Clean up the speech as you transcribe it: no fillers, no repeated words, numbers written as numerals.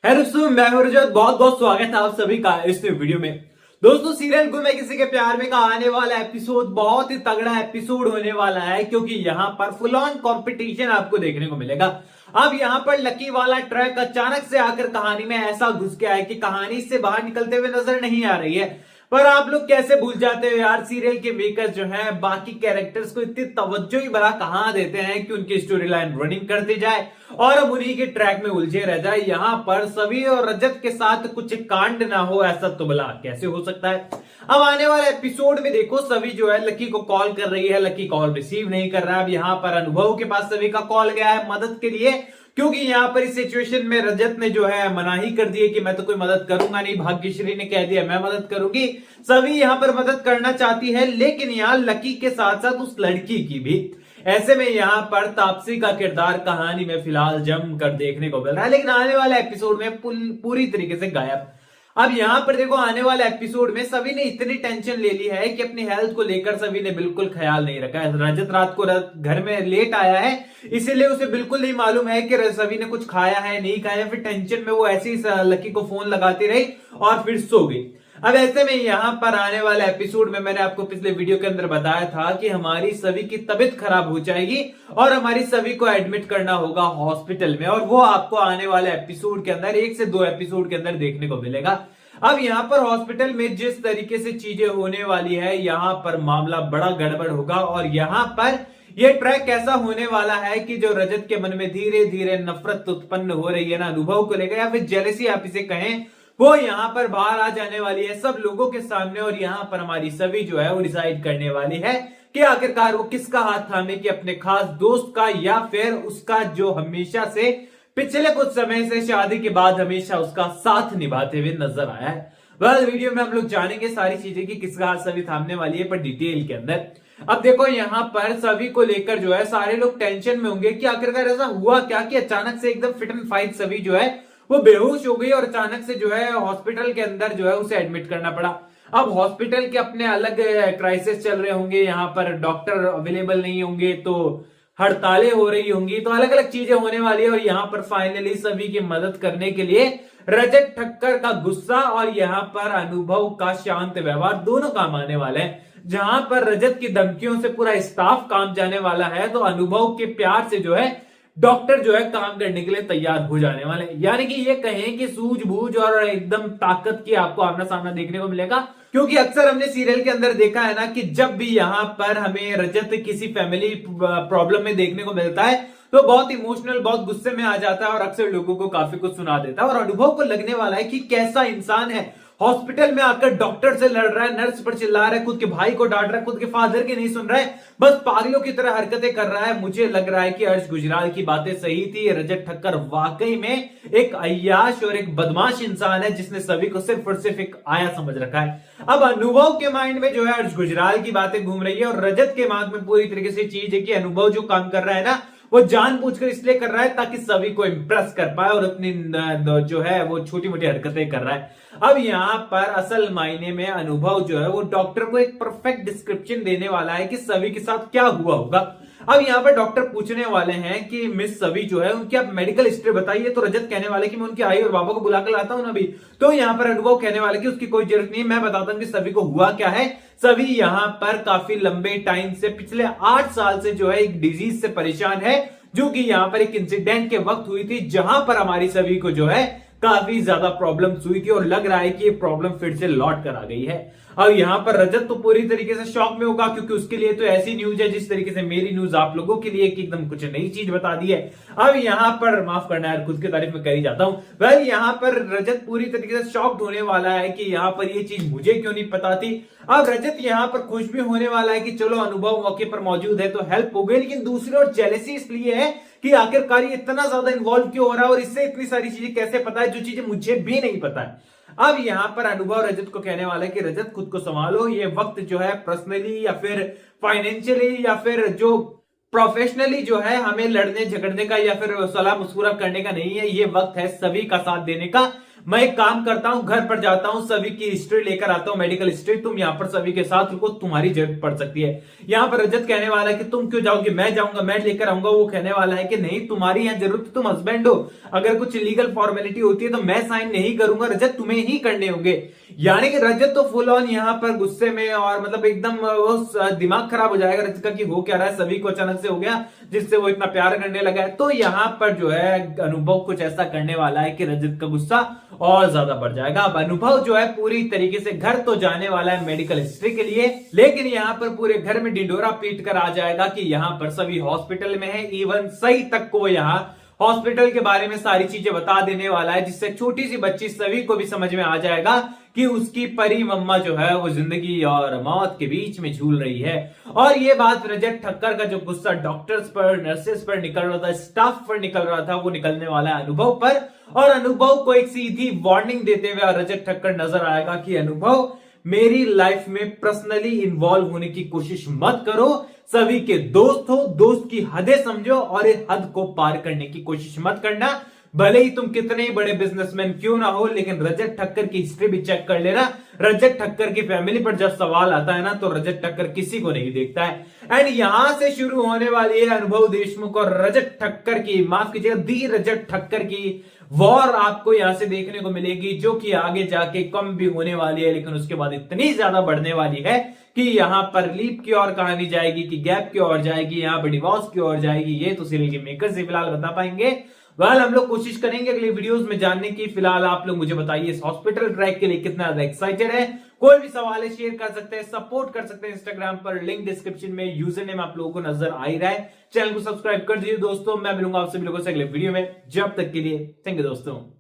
है दोस्तों, मैं हूं रजत। बहुत बहुत स्वागत है आप सभी का इस वीडियो में। दोस्तों, सीरियल गुम है किसी के प्यार में का आने वाला एपिसोड बहुत ही तगड़ा एपिसोड होने वाला है, क्योंकि यहाँ पर फुल ऑन कंपटीशन आपको देखने को मिलेगा। अब यहाँ पर लकी वाला ट्रैक अचानक से आकर कहानी में ऐसा घुस गया है कि कहानी से बाहर निकलते हुए नजर नहीं आ रही है। पर आप लोग कैसे भूल जाते हो यार, सीरियल के मेकर्स जो है बाकी कैरेक्टर्स को इतनी तवज्जो ही भला कहां देते हैं कि उनकी स्टोरी लाइन रनिंग करती जाए और अब उन्हीं के ट्रैक में उलझे रह जाए। यहां पर सभी और रजत के साथ कुछ कांड ना हो, ऐसा तो भला कैसे हो सकता है। अब आने वाले एपिसोड में देखो, सभी जो है लकी को कॉल कर रही है, लकी कॉल रिसीव नहीं कर रहा है। अब यहां पर अनुभव के पास सभी का कॉल गया है मदद के लिए, क्योंकि यहां पर इस सिचुएशन में रजत ने जो है मनाही कर दी है कि मैं तो कोई मदद करूंगा नहीं। भाग्यश्री ने कह दिया मैं मदद करूंगी। सभी यहां पर मदद करना चाहती है, लेकिन यहां लकी के साथ साथ उस लड़की की भी। ऐसे में यहां पर तापसी का किरदार कहानी में फिलहाल जम कर देखने को मिल रहा है, लेकिन आने वाले एपिसोड में पूरी तरीके से गायब। अब यहां पर देखो, आने वाले एपिसोड में सभी ने इतनी टेंशन ले ली है कि अपनी हेल्थ को लेकर सभी ने बिल्कुल ख्याल नहीं रखा है। रजत रात को घर में लेट आया है, इसीलिए उसे बिल्कुल नहीं मालूम है कि सभी ने कुछ खाया है नहीं खाया। फिर टेंशन में वो ऐसे ही लकी को फोन लगाती रही और फिर सो गई। अब ऐसे में यहां पर आने वाले एपिसोड में मैंने आपको पिछले वीडियो के अंदर बताया था कि हमारी सभी की तबीयत खराब हो जाएगी और हमारी सभी को एडमिट करना होगा हॉस्पिटल में, और वो आपको आने वाले एपिसोड के अंदर 1 से 2 एपिसोड के अंदर देखने को मिलेगा। अब यहां पर हॉस्पिटल में जिस तरीके से चीजें होने वाली है, यहां पर मामला बड़ा गड़बड़ होगा। और यहां पर यह ट्रैक ऐसा होने वाला है कि जो रजत के मन में धीरे धीरे नफरत उत्पन्न हो रही है ना अनुभव को लेकर, या फिर जेलसी आप इसे कहें, वो यहां पर बाहर आ जाने वाली है सब लोगों के सामने। और यहां पर हमारी सभी जो है वो डिसाइड करने वाली है कि आखिरकार वो किसका हाथ थामे, कि अपने खास दोस्त का या फिर उसका जो हमेशा से पिछले कुछ समय से शादी के बाद हमेशा उसका साथ निभाते हुए नजर आया है। वीडियो में हम लोग जानेंगे सारी चीजें कि किसका हाथ सभी थामने वाली है, पर डिटेल के अंदर। अब देखो, यहाँ पर सभी को लेकर जो है सारे लोग टेंशन में होंगे कि आखिरकार ऐसा हुआ क्या कि अचानक से एकदम फिट एंड फाइन सभी जो है वो बेहोश हो गई और अचानक से जो है हॉस्पिटल के अंदर जो है उसे एडमिट करना पड़ा। अब हॉस्पिटल के अपने अलग क्राइसिस चल रहे होंगे, यहाँ पर डॉक्टर अवेलेबल नहीं होंगे, तो हड़तालें हो रही होंगी, तो अलग अलग चीजें होने वाली है। और यहाँ पर फाइनली सभी की मदद करने के लिए रजत ठक्कर का गुस्सा और यहाँ पर अनुभव का शांत व्यवहार दोनों काम आने वाले हैं। जहां पर रजत की धमकियों से पूरा स्टाफ काम जाने वाला है, तो अनुभव के प्यार से जो है डॉक्टर जो है काम करने के लिए तैयार हो जाने वाले। यानी कि ये कहें कि सूझबूझ और एकदम ताकत की आपको आमना सामना देखने को मिलेगा। क्योंकि अक्सर हमने सीरियल के अंदर देखा है ना कि जब भी यहां पर हमें रजत किसी फैमिली प्रॉब्लम में देखने को मिलता है तो बहुत इमोशनल, बहुत गुस्से में आ जाता है और अक्सर लोगों को काफी कुछ सुना देता है। और अनुभव को लगने वाला है कि कैसा इंसान है, हॉस्पिटल में आकर डॉक्टर से लड़ रहा है, नर्स पर चिल्ला रहा है, खुद के भाई को डांट रहा है, खुद के फादर की नहीं सुन रहा है, बस पागलों की तरह हरकतें कर रहा है। मुझे लग रहा है कि अर्श गुजराल की बातें सही थी, रजत ठक्कर वाकई में एक अय्याश और एक बदमाश इंसान है जिसने सभी को सिर्फ और सिर्फ एक आया समझ रखा है। अब अनुभव के माइंड में जो है अर्श गुजराल की बातें घूम रही है और रजत के दिमाग में पूरी तरीके से चीज है कि अनुभव जो काम कर रहा है ना वो जानबूझकर इसलिए कर रहा है ताकि सभी को इंप्रेस कर पाए और अपनी जो है वो छोटी मोटी हरकतें कर रहा है। अब यहाँ पर असल मायने में अनुभव जो है वो डॉक्टर को एक परफेक्ट डिस्क्रिप्शन देने वाला है कि सभी के साथ क्या हुआ होगा। अब यहाँ पर डॉक्टर पूछने वाले हैं कि मिस सभी जो है उनकी आप मेडिकल हिस्ट्री बताइए, तो रजत कहने वाले कि मैं उनकी आई और बाबा को बुलाकर लाता हूं ना अभी। तो यहाँ पर अनुभव कहने वाले कि उसकी कोई जरूरत नहीं, मैं बताता हूं कि सभी को हुआ क्या है। सभी यहाँ पर काफी लंबे टाइम से, पिछले 8 साल से जो है एक डिजीज से परेशान है, जो कि यहाँ पर एक इंसिडेंट के वक्त हुई थी जहां पर हमारी सभी को जो है काफी ज्यादा प्रॉब्लम्स हुई थी और लग रहा है कि ये प्रॉब्लम फिर से लौट कर आ गई है। अब यहाँ पर रजत तो पूरी तरीके से शॉक में होगा, क्योंकि उसके लिए तो ऐसी न्यूज है जिस तरीके से मेरी न्यूज आप लोगों के लिए एकदम कुछ नई चीज बता दी है। अब यहाँ पर माफ करना यार, खुद की तारीफ में कर ही जाता हूं। यहाँ पर रजत पूरी तरीके से शॉक्ड होने वाला है कि यहाँ पर ये चीज मुझे क्यों नहीं पता थी। अब रजत यहाँ पर खुश भी होने वाला है कि चलो अनुभव मौके पर मौजूद है तो हेल्प हो गई, लेकिन दूसरी ओर जेलसी इसलिए है कि आखिरकार ये इतना ज्यादा इन्वॉल्व क्यों हो रहा है और इससे इतनी सारी चीजें कैसे पता है जो चीजें मुझे भी नहीं पता है। अब यहां पर अनुभव रजत को कहने वाला है कि रजत खुद को संभालो, ये वक्त जो है पर्सनली या फिर फाइनेंशियली या फिर जो प्रोफेशनली जो है हमें लड़ने झगड़ने का या फिर सलाह मशवरा करने का नहीं है, ये वक्त है सभी का साथ देने का। मैं एक काम करता हूं, घर पर जाता हूं, सभी की हिस्ट्री लेकर आता हूं, मेडिकल हिस्ट्री, तुम यहां पर सभी के साथ रुको, तुम्हारी जरूरत पड़ सकती है। यहां पर रजत कहने वाला है कि तुम क्यों जाओगे, मैं जाऊंगा, मैं लेकर आऊंगा। वो कहने वाला है कि नहीं, तुम्हारी यहां जरूरत, तुम हस्बैंड हो, अगर कुछ लीगल फॉर्मेलिटी होती है तो मैं साइन नहीं करूंगा रजत, तुम्हें ही करने होंगे। यानी कि रजत तो फुल ऑन यहां पर गुस्से में, और मतलब एकदम वो दिमाग खराब हो जाएगा रजत का कि हो क्या रहा है, सभी को अचानक से हो गया जिससे वो इतना प्यार करने लगा है। तो यहां पर जो है अनुभव कुछ ऐसा करने वाला है कि रजत का गुस्सा और ज्यादा बढ़ जाएगा। अब अनुभव जो है पूरी तरीके से घर तो जाने वाला है मेडिकल हिस्ट्री के लिए, लेकिन यहां पर पूरे घर में डिंडोरा पीट कर आ जाएगा कि यहां पर सभी हॉस्पिटल में है, इवन सही तक को यहां हॉस्पिटल के बारे में सारी चीजें बता देने वाला है, जिससे छोटी सी बच्ची सभी को भी समझ में आ जाएगा कि उसकी परी मम्मा जो है वो जिंदगी और मौत के बीच में झूल रही है। और ये बात रजत ठक्कर का जो गुस्सा डॉक्टर्स पर, नर्सेस पर निकल रहा था, स्टाफ पर निकल रहा था, वो निकलने वाला है अनुभव पर। और अनुभव को एक सीधी वार्निंग देते हुए रजत ठक्कर नजर आएगा कि अनुभव, मेरी लाइफ में पर्सनली इन्वॉल्व होने की कोशिश मत करो, सभी के दोस्त हो, दोस्त की हदें समझो और इस हद को पार करने की कोशिश मत करना। भले ही तुम कितने ही बड़े बिजनेसमैन क्यों ना हो, लेकिन रजत ठक्कर की हिस्ट्री भी चेक कर लेना। रजत ठक्कर की फैमिली पर जब सवाल आता है ना, तो रजत ठक्कर किसी को नहीं देखता है। एंड यहां से शुरू होने वाली है अनुभव देशमुख और रजत ठक्कर की, माफ कीजिएगा, दी रजत ठक्कर की वॉर आपको यहां से देखने को मिलेगी, जो कि आगे जाके कम भी होने वाली है, लेकिन उसके बाद इतनी ज्यादा बढ़ने वाली है कि यहां पर लीप की ओर कहानी जाएगी, कि गैप की ओर जाएगी, यहां पर डिवोर्स की ओर जाएगी। ये तो सीरियल के मेकर्स ही फिलहाल बता पाएंगे। वेल, हम लोग कोशिश करेंगे अगले वीडियोस में जानने की। फिलहाल आप लोग मुझे बताइए इस हॉस्पिटल ट्रैक के लिए कितना ज्यादा एक्साइटेड है। कोई भी सवाल है शेयर कर सकते हैं, सपोर्ट कर सकते हैं इंस्टाग्राम पर, लिंक डिस्क्रिप्शन में, यूजर नेम आप लोगों को नजर आ ही रहा है। चैनल को सब्सक्राइब कर दीजिए दोस्तों। मैं मिलूंगा आप सभी लोगों से अगले वीडियो में, जब तक के लिए थैंक यू दोस्तों।